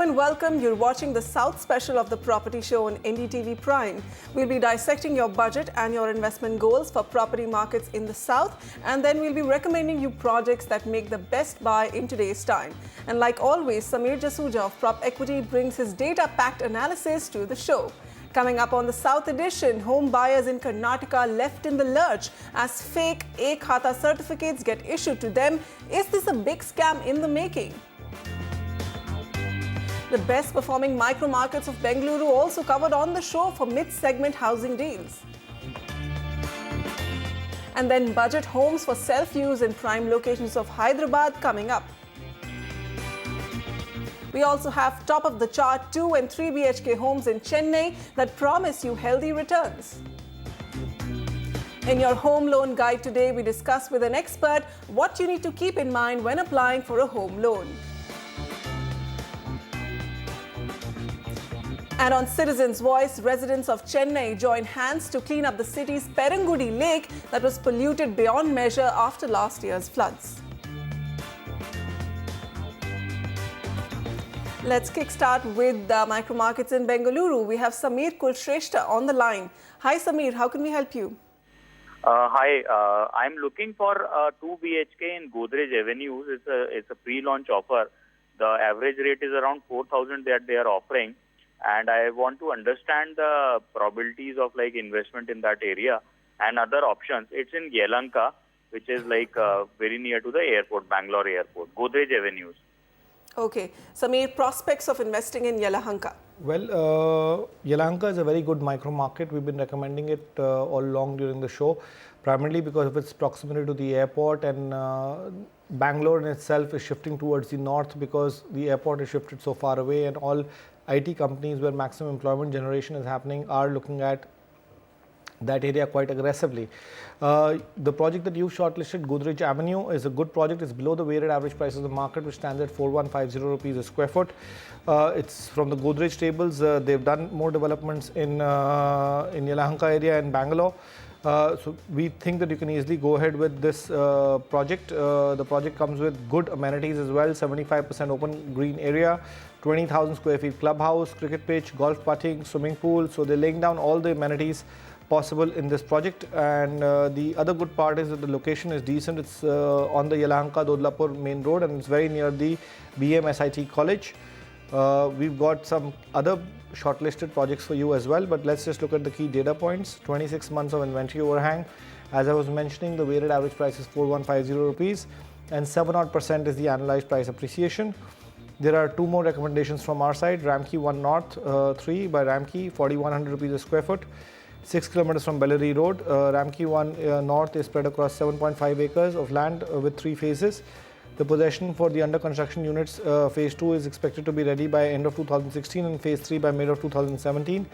and welcome. You're watching the South special of the Property Show on NDTV Prime. We'll be dissecting your budget and your investment goals for property markets in the South, and then we'll be recommending you projects that make the best buy in today's time. And like always, Sameer Jasuja of Prop Equity brings his data-packed analysis to the show. Coming up on the South edition, home buyers in Karnataka left in the lurch as fake E-Khata certificates get issued to them. Is this a big scam in the making? The best performing micro markets of Bengaluru also covered on the show for mid-segment housing deals. And then budget homes for self-use in prime locations of Hyderabad coming up. We also have top of the chart 2 and 3 BHK homes in Chennai that promise you healthy returns. In your home loan guide today, we discuss with an expert what you need to keep in mind when applying for a home loan. And on Citizens' Voice, residents of Chennai join hands to clean up the city's Perangudi lake that was polluted beyond measure after last year's floods. Let's kickstart with the micro markets in Bengaluru. We have Sameer Kulshrestha on the line. Hi Sameer, how can we help you? Hi, I'm looking for 2 BHK in Godrej Avenues. It's a pre-launch offer. The average rate is around 4,000 that they are offering. And I want to understand the probabilities of investment in that area and other options. It's in Yalahanka, which is very near to the airport, Bangalore airport, Godrej Avenues. Okay. Sameer, prospects of investing in Yalahanka. Well, Yalahanka is a very good micro market. We've been recommending it all along during the show, primarily because of its proximity to the airport, and Bangalore in itself is shifting towards the north because the airport is shifted so far away, and all IT companies where maximum employment generation is happening are looking at that area quite aggressively. The project that you've shortlisted, Godrej Avenue, is a good project. It's below the weighted average price of the market, which stands at 4150 rupees a square foot. It's from the Godrej tables. They've done more developments in Yalahanka area and Bangalore. So we think that you can easily go ahead with this project. The project comes with good amenities as well, 75% open green area, 20,000 square feet clubhouse, cricket pitch, golf putting, swimming pool. So they're laying down all the amenities possible in this project. And the other good part is that the location is decent. It's on the Yalahanka-Dodlapur main road, and it's very near the BMSIT college. We've got some other shortlisted projects for you as well, but let's just look at the key data points. 26 months of inventory overhang. As I was mentioning, the weighted average price is 4150 rupees, and 7% is the annualized price appreciation. There are two more recommendations from our side. Ramki 1 North 3 by Ramki, 4100 rupees a square foot, 6 kilometers from Bellary Road. Ramki 1 North is spread across 7.5 acres of land with 3 phases. The possession for the under construction units, phase 2 is expected to be ready by end of 2016 and phase 3 by mid of 2017.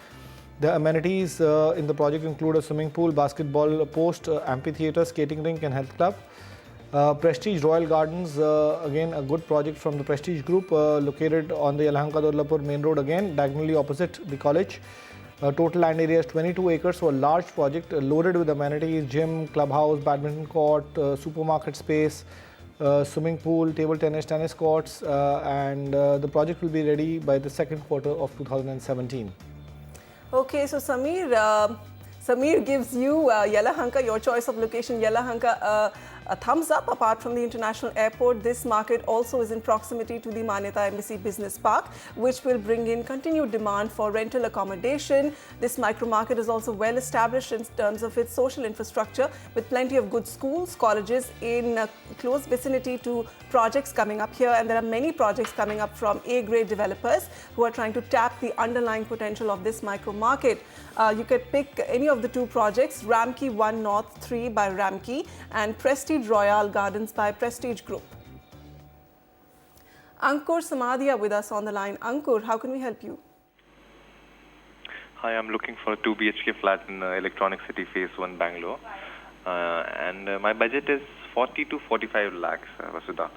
The amenities in the project include a swimming pool, basketball post, amphitheatre, skating rink and health club. Prestige Royal Gardens, again a good project from the Prestige Group, located on the Yalahanka-Dodlapur main road, again diagonally opposite the college. Total land area is 22 acres, so a large project loaded with amenities, gym, clubhouse, badminton court, supermarket space, swimming pool, table tennis, tennis courts, and the project will be ready by the second quarter of 2017. Okay, so Sameer gives you Yalahanka, your choice of location, Yalahanka, a thumbs up. Apart from the international airport, this market also is in proximity to the Manyata Embassy Business Park, which will bring in continued demand for rental accommodation. This micro market is also well established in terms of its social infrastructure, with plenty of good schools, colleges in close vicinity to projects coming up here. And there are many projects coming up from A-grade developers who are trying to tap the underlying potential of this micro market. You could pick any of the two projects, Ramki 1 North 3 by Ramki and Prestige Royal Gardens by Prestige Group. Ankur Samadia with us on the line. Ankur, how can we help you? Hi, I'm looking for a 2 BHK flat in Electronic City Phase 1 Bangalore. And my budget is 40 to 45 lakhs, Vasudha.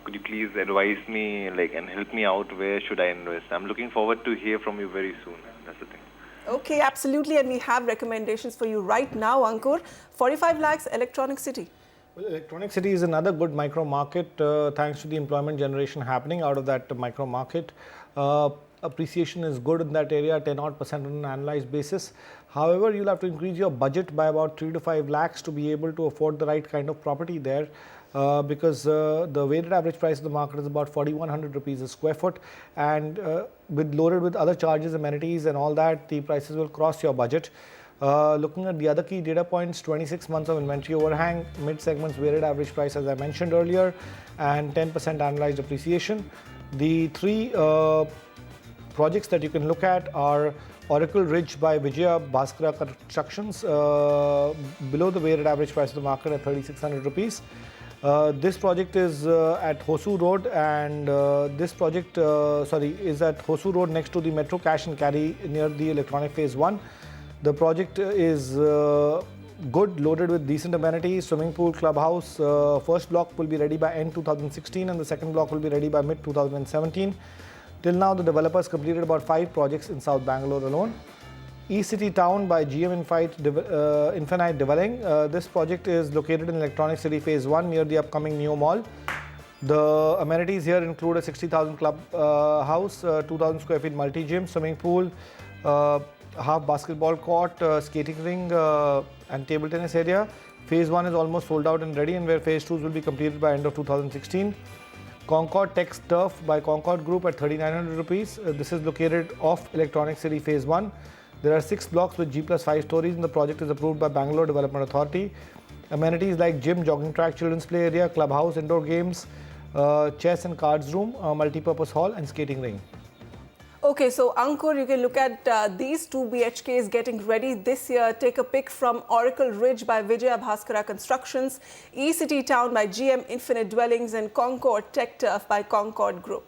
Could you please advise me and help me out? Where should I invest? I'm looking forward to hear from you very soon. That's the thing. Okay, absolutely. And we have recommendations for you right now, Ankur. 45 lakhs, Electronic City. Well, Electronic City is another good micro market thanks to the employment generation happening out of that micro market. Appreciation is good in that area, 10% on an annualized basis. However, you'll have to increase your budget by about 3 to 5 lakhs to be able to afford the right kind of property there. Because the weighted average price of the market is about 4,100 rupees a square foot, and loaded with other charges, amenities and all that, the prices will cross your budget. Looking at the other key data points, 26 months of inventory overhang, mid segments weighted average price as I mentioned earlier, and 10% annualized appreciation. The three projects that you can look at are Oracle Ridge by Vijaya Bhaskara Constructions, below the weighted average price of the market at 3,600 rupees. This project is at Hosu Road, and this project is at Hosu Road next to the Metro Cash and Carry near the Electronic Phase 1. The project is good, loaded with decent amenities, swimming pool, clubhouse. First block will be ready by end 2016 and the second block will be ready by mid 2017. Till now, the developers completed about 5 projects in South Bangalore alone. E-City Town by GM Infinite Dwelling. This project is located in Electronic City Phase 1 near the upcoming Neo Mall. The amenities here include a 60,000 club house, 2,000 square feet multi-gym, swimming pool, half basketball court, skating ring and table tennis area. Phase 1 is almost sold out and ready, and where Phase 2 will be completed by end of 2016. Concord Tech Turf by Concord Group at 3,900 rupees. This is located off Electronic City Phase 1. There are 6 blocks with G+5 stories, and the project is approved by Bangalore Development Authority. Amenities like gym, jogging track, children's play area, clubhouse, indoor games, chess and cards room, multi-purpose hall and skating ring. Okay, so Ankur, you can look at these 2 BHKs getting ready this year. Take a pick from Oracle Ridge by Vijaya Bhaskara Constructions, E-City Town by GM Infinite Dwellings, and Concord Tech Turf by Concord Group.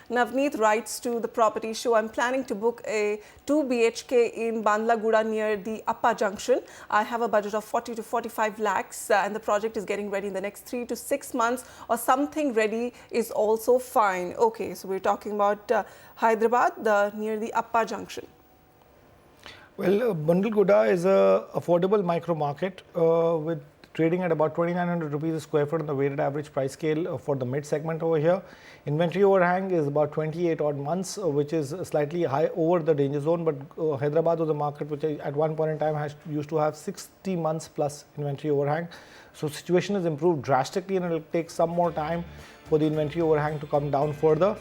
Navneet writes to the property show, I'm planning to book a 2 BHK in Bandlaguda near the Appa Junction. I have a budget of 40 to 45 lakhs and the project is getting ready in the next 3 to 6 months, or something ready is also fine. Okay, so we're talking about Hyderabad near the Appa Junction. Well, Bandlaguda is a affordable micro market with trading at about 2,900 rupees a square foot on the weighted average price scale for the mid segment over here. Inventory overhang is about 28 odd months, which is slightly high over the danger zone, but Hyderabad was a market which at one point in time used to have 60 months plus inventory overhang. So situation has improved drastically, and it will take some more time for the inventory overhang to come down further.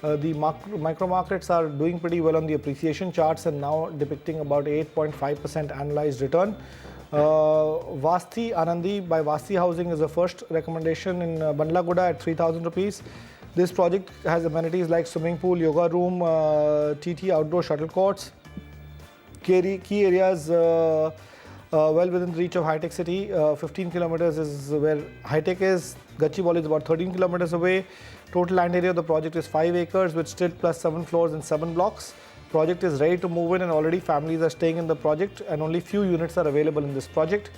The micro markets are doing pretty well on the appreciation charts and now depicting about 8.5% annualized return. Vasti Anandi by Vasti Housing is the first recommendation in Bandlaguda at 3,000 rupees. This project has amenities like swimming pool, yoga room, TT outdoor shuttle courts, key areas well within the reach of high-tech city. 15 kilometers is where high-tech is. Gachibowli is about 13 kilometers away. Total land area of the project is 5 acres with still plus 7 floors and 7 blocks. Project is ready to move in, and already families are staying in the project, and only few units are available in this project.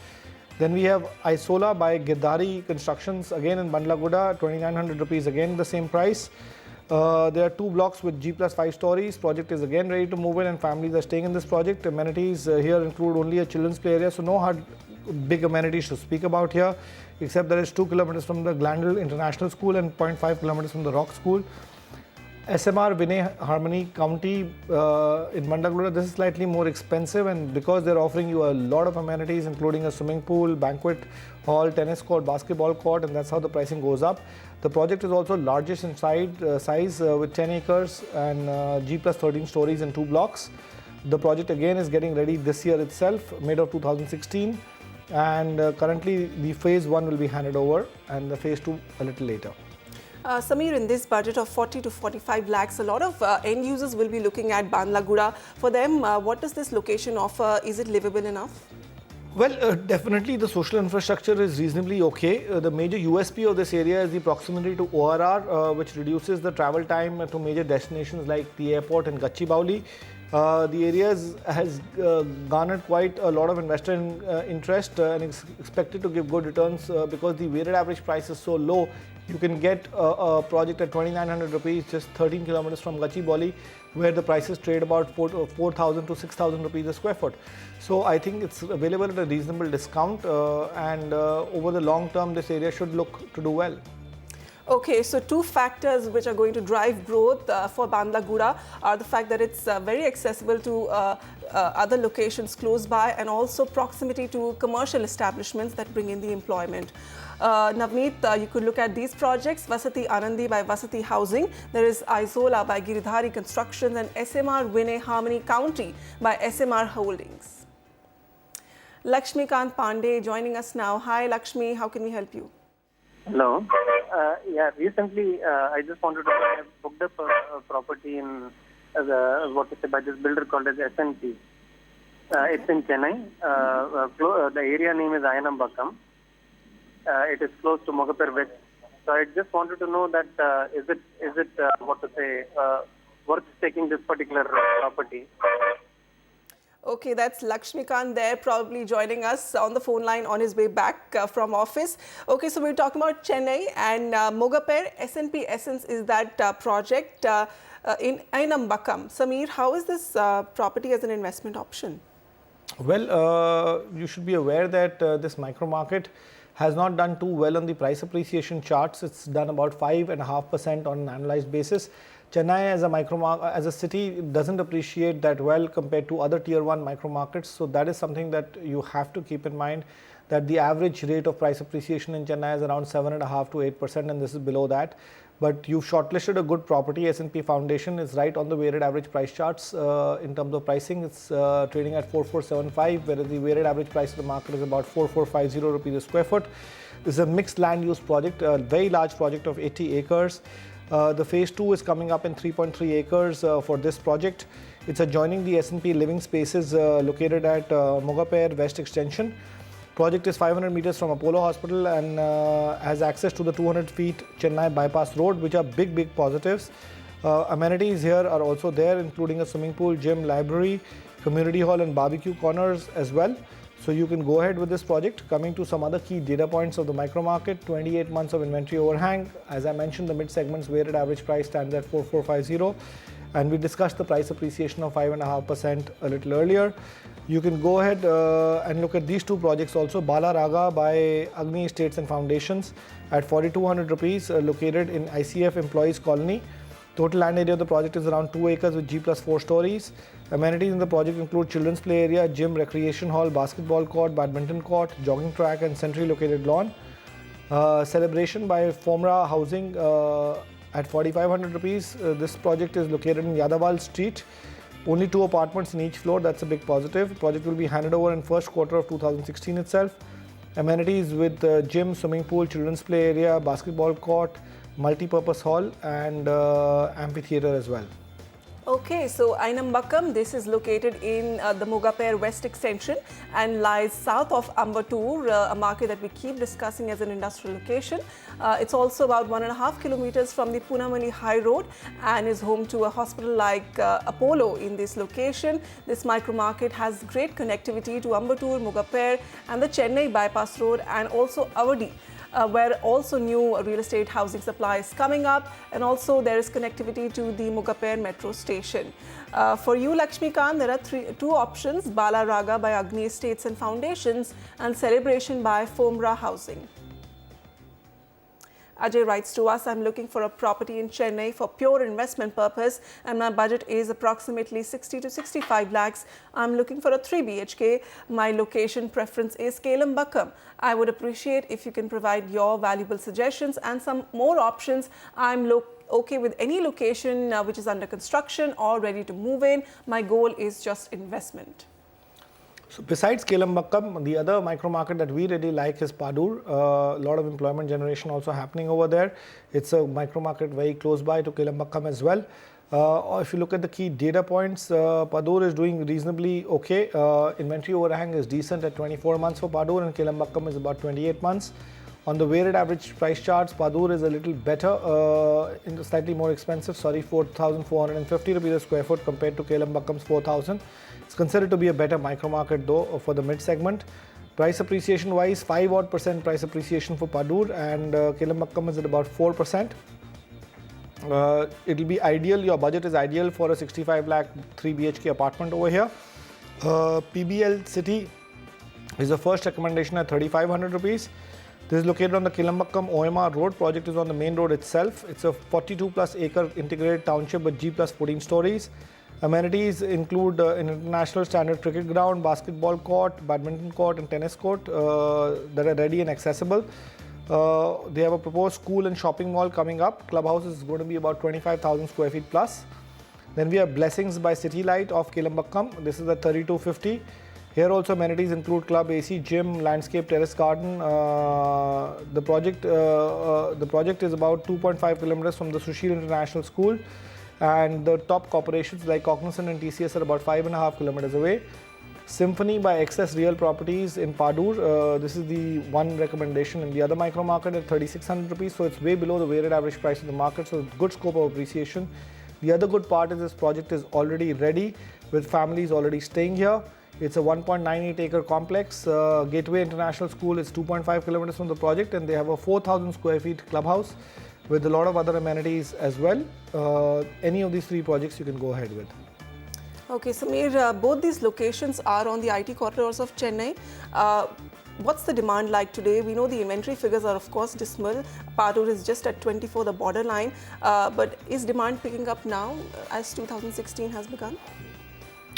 Then we have Isola by Girdhari Constructions, again in Bandlaguda, 2,900 rupees, again the same price. There are 2 blocks with G+5 stories. Project is again ready to move in, and families are staying in this project. Amenities here include only a children's play area, so no big amenities to speak about here, except there is 2 kilometers from the Glandil International School and 0.5 kilometers from the Rock School. SMR Vinay Harmony County in Bandlaguda, this is slightly more expensive, and because they're offering you a lot of amenities including a swimming pool, banquet hall, tennis court, basketball court, and that's how the pricing goes up. The project is also largest in size with 10 acres and G+13 stories and 2 blocks. The project again is getting ready this year itself, mid of 2016, and currently the phase 1 will be handed over and the phase 2 a little later. Samir, in this budget of 40 to 45 lakhs, a lot of end users will be looking at Bandlaguda. For them, what does this location offer? Is it livable enough? Well, definitely the social infrastructure is reasonably okay. The major USP of this area is the proximity to ORR, which reduces the travel time to major destinations like the airport and Gachibowli. The area has garnered quite a lot of investor interest and is expected to give good returns because the weighted average price is so low. You can get a project at 2,900 rupees, just 13 kilometers from Gachibowli, where the prices trade about 4,000 to 6,000 rupees a square foot. So I think it's available at a reasonable discount, and over the long term, this area should look to do well. Okay, so two factors which are going to drive growth for Bandla are the fact that it's very accessible to other locations close by, and also proximity to commercial establishments that bring in the employment. Navneet, you could look at these projects: Vasati Anandi by Vasati Housing, there is Isola by Giridhari Constructions, and SMR Vinay Harmony County by SMR Holdings. Lakshmikant Pandey joining us now. Hi Lakshmi, how can we help you? Hello. Yeah, recently I just wanted to book the property in by this builder called as SNP. It's in Chennai. The area name is Ayanambakam. It is close to Mogapur West. So I just wanted to know that is it worth taking this particular property? Okay, that's Lakshmikant there, probably joining us on the phone line on his way back from office. Okay, so we're talking about Chennai and Mogapur. SNP Essence is that project in Ainambakam. Sameer, how is this property as an investment option? Well, you should be aware that this micro market has not done too well on the price appreciation charts. It's done about 5.5% on an annualized basis. Chennai as a city doesn't appreciate that well compared to other tier 1 micro markets. So that is something that you have to keep in mind, that the average rate of price appreciation in Chennai is around 7.5 to 8%, and this is below that. But you've shortlisted a good property. S&P Foundation is right on the weighted average price charts. In terms of pricing, it's trading at 4475, whereas the weighted average price of the market is about 4450 rupees a square foot. This is a mixed land use project, a very large project of 80 acres. The phase 2 is coming up in 3.3 acres for this project. It's adjoining the S&P living spaces located at Mogapur West Extension. Project is 500 meters from Apollo Hospital and has access to the 200 feet Chennai bypass road, which are big positives. Amenities here are also there, including a swimming pool, gym, library, community hall and barbecue corners as well. So you can go ahead with this project. Coming to some other key data points of the micro market: 28 months of inventory overhang. As I mentioned, the mid segment's weighted average price stands at 4450, and we discussed the price appreciation of 5.5% a little earlier. You can go ahead and look at these two projects also: Bala Raga by Agni Estates and Foundations at 4200 rupees, located in ICF Employees Colony. Total land area of the project is around 2 acres with G+4 stories. Amenities in the project include children's play area, gym, recreation hall, basketball court, badminton court, jogging track and centrally located lawn. Celebration by Fomra Housing at 4500 rupees. This project is located in Yadawal Street. Only 2 apartments in each floor. That's a big positive. Project will be handed over in first quarter of 2016 itself. Amenities with gym, swimming pool, children's play area, basketball court, multi-purpose hall and amphitheater as well. Okay, so Ainambakam, this is located in the Mogapur West Extension and lies south of Ambattur, a market that we keep discussing as an industrial location. It's also about 1.5 kilometers from the Punamali High Road and is home to a hospital like Apollo in this location. This micro market has great connectivity to Ambattur, Mogapur and the Chennai bypass road, and also Avadi, where also new real estate housing supply is coming up, and also there is connectivity to the Mogapur metro station. For you, Lakshmikant, there are two options: Bala Raga by Agni Estates and Foundations and Celebration by Fomra Housing. Ajay writes to us, I'm looking for a property in Chennai for pure investment purpose and my budget is approximately 60 to 65 lakhs. I'm looking for a 3 BHK. My location preference is Kelambakam. I would appreciate if you can provide your valuable suggestions and some more options. I'm okay with any location which is under construction or ready to move in. My goal is just investment. So besides Kelambakam, the other micro market that we really like is Padur. A lot of employment generation also happening over there. It's a micro market very close by to Kelambakam as well. If you look at the key data points, Padur is doing reasonably okay. Inventory overhang is decent at 24 months for Padur and Kelambakam is about 28 months. On the weighted average price charts, Padur is a little better, slightly more expensive, 4,450 rupees a square foot compared to Kelambakkam's 4,000. It's considered to be a better micro market though for the mid segment. Price appreciation wise, 5% price appreciation for Padur, and Kelambakkam is at about 4%. It will be ideal, your budget is ideal for a 65 lakh 3 BHK apartment over here. PBL City is the first recommendation at 3,500 rupees. This is located on the Kelambakkam OMR road. Project is on the main road itself. It's a 42 plus acre integrated township with G plus 14 stories. Amenities include an international standard cricket ground, basketball court, badminton court and tennis court that are ready and accessible. They have a proposed school and shopping mall coming up. Clubhouse is going to be about 25,000 square feet plus. Then we have Blessings by City Light of Kelambakkam. This is at 3,250. Here also amenities include club, AC, gym, landscape, terrace garden. The project is about 2.5 kilometers from the Sushil International School, and the top corporations like Cognizant and TCS are about 5.5 kilometers away. Symphony by Excess Real Properties in Padur. This is the one recommendation in the other micro market at 3,600 rupees. So it's way below the weighted average price of the market. So good scope of appreciation. The other good part is this project is already ready with families already staying here. It's a 1.98 acre complex. Gateway International School is 2.5 kilometers from the project, and they have a 4,000 square feet clubhouse with a lot of other amenities as well. Any of these three projects you can go ahead with. Okay, Sameer, both these locations are on the IT corridors of Chennai. What's the demand like today? We know the inventory figures are of course dismal. Padur is just at 24, the borderline. But is demand picking up now as 2016 has begun?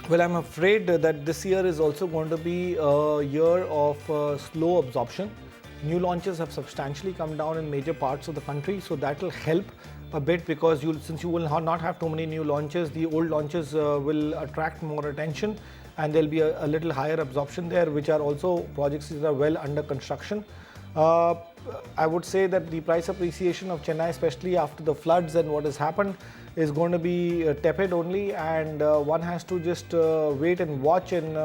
Well, I'm afraid that this year is also going to be a year of slow absorption. New launches have substantially come down in major parts of the country, so that will help a bit because since you will not have too many new launches, the old launches will attract more attention, and there'll be a little higher absorption there, which are also projects that are well under construction. I would say that the price appreciation of Chennai, especially after the floods and what has happened, is going to be tepid only, and one has to just wait and watch. And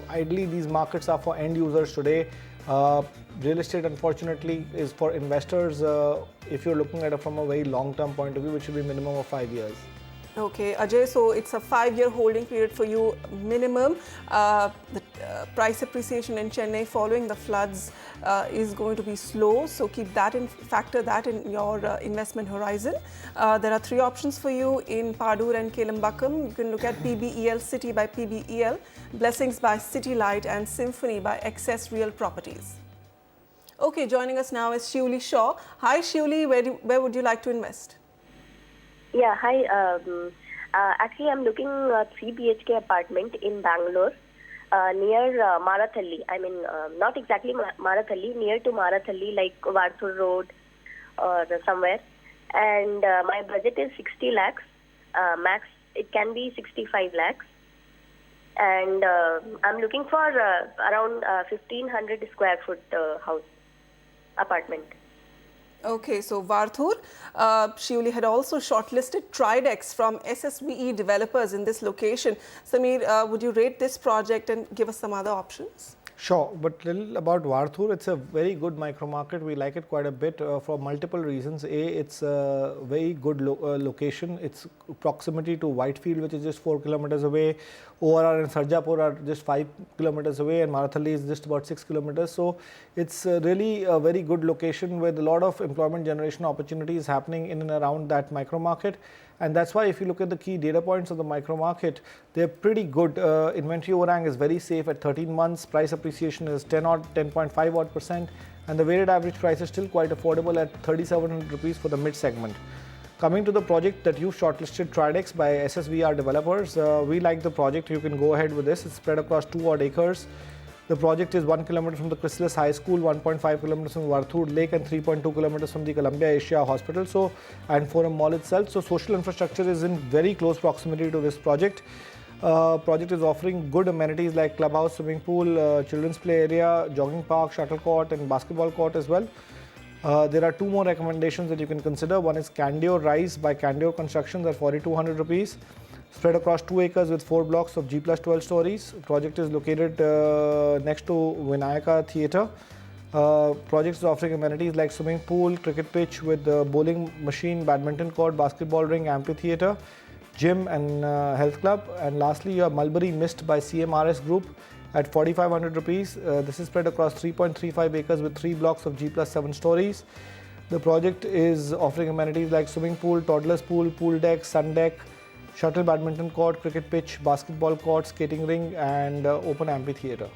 ideally, these markets are for end users today. Real estate, unfortunately, is for investors if you're looking at it from a very long-term point of view, which will be minimum of 5 years. Okay, Ajay, so it's a 5-year holding period for you minimum. The price appreciation in Chennai following the floods is going to be slow, so factor that in your investment horizon. There are 3 options for you in Padur and Kelambakkam. You can look at PBEL City by PBEL, Blessings by City Light, and Symphony by Excess Real Properties. Okay, joining us now is Shivli Shaw. Hi Shivli, where would you like to invest? Yeah, hi. Actually, I'm looking at 3 BHK apartment in Bangalore near Marathalli. I mean, not exactly Marathalli, near to Marathalli, like Varthur Road or somewhere. And my budget is 60 lakhs. Max, it can be 65 lakhs. And I'm looking for around 1,500 square foot house apartment. Okay, so Varthur, Shivli had also shortlisted Tridex from SSVE developers in this location. Sameer, would you rate this project and give us some other options? Sure, but little about Varthur. It's a very good micro market. We like it quite a bit for multiple reasons. It's a very good location. Its proximity to Whitefield, which is just 4 kilometers away. ORR and Sarjapur are just 5 kilometers away, and Marathalli is just about 6 kilometers. So it's really a very good location with a lot of employment generation opportunities happening in and around that micro market. And that's why if you look at the key data points of the micro market, they're pretty good. Inventory overhang is very safe at 13 months. Price appreciation is 10.5 odd percent. And the weighted average price is still quite affordable at 3,700 rupees for the mid segment. Coming to the project that you shortlisted, Tridex by SSVR developers, we like the project. You can go ahead with this. It's spread across 2 odd acres. The project is 1 kilometer from the Chrysalis High School, 1.5 kilometers from Varthur Lake, and 3.2 kilometers from the Columbia Asia Hospital and Forum Mall itself. So social infrastructure is in very close proximity to this project. Project is offering good amenities like clubhouse, swimming pool, children's play area, jogging park, shuttle court, and basketball court as well. There are 2 more recommendations that you can consider. One is Candio Rise by Candio Constructions at 4,200 rupees. Spread across 2 acres with 4 blocks of G plus 12 stories. The project is located next to Vinayaka Theatre. Projects offering amenities like swimming pool, cricket pitch with bowling machine, badminton court, basketball ring, amphitheatre, gym and health club. And lastly, you have Mulberry Mist by CMRS Group at 4,500 rupees. This is spread across 3.35 acres with 3 blocks of G+7 stories. The project is offering amenities like swimming pool, toddler's pool, pool deck, sun deck, shuttle badminton court, cricket pitch, basketball court, skating ring and open amphitheatre.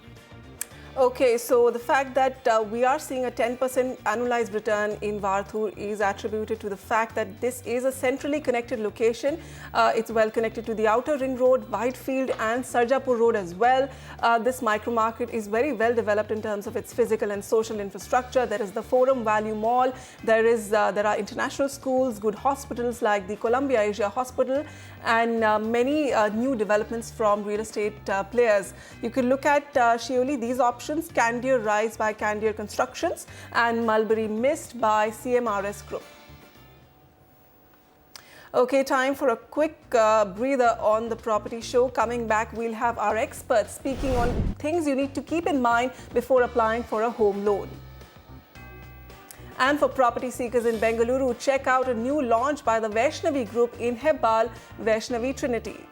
Okay, so the fact that we are seeing a 10% annualized return in Varthur is attributed to the fact that this is a centrally connected location. It's well connected to the outer ring road, Whitefield and Sarjapur road as well. This micro market is very well developed in terms of its physical and social infrastructure. There is the Forum Value Mall, there are international schools, good hospitals like the Columbia Asia Hospital and many new developments from real estate players. You can look at Shioli, these options, Candier Rise by Candier Constructions and Mulberry Mist by CMRS Group. Okay, time for a quick breather on the property show. Coming back, we'll have our experts speaking on things you need to keep in mind before applying for a home loan. And for property seekers in Bengaluru, check out a new launch by the Vaishnavi Group in Hebbal, Vaishnavi Trinity.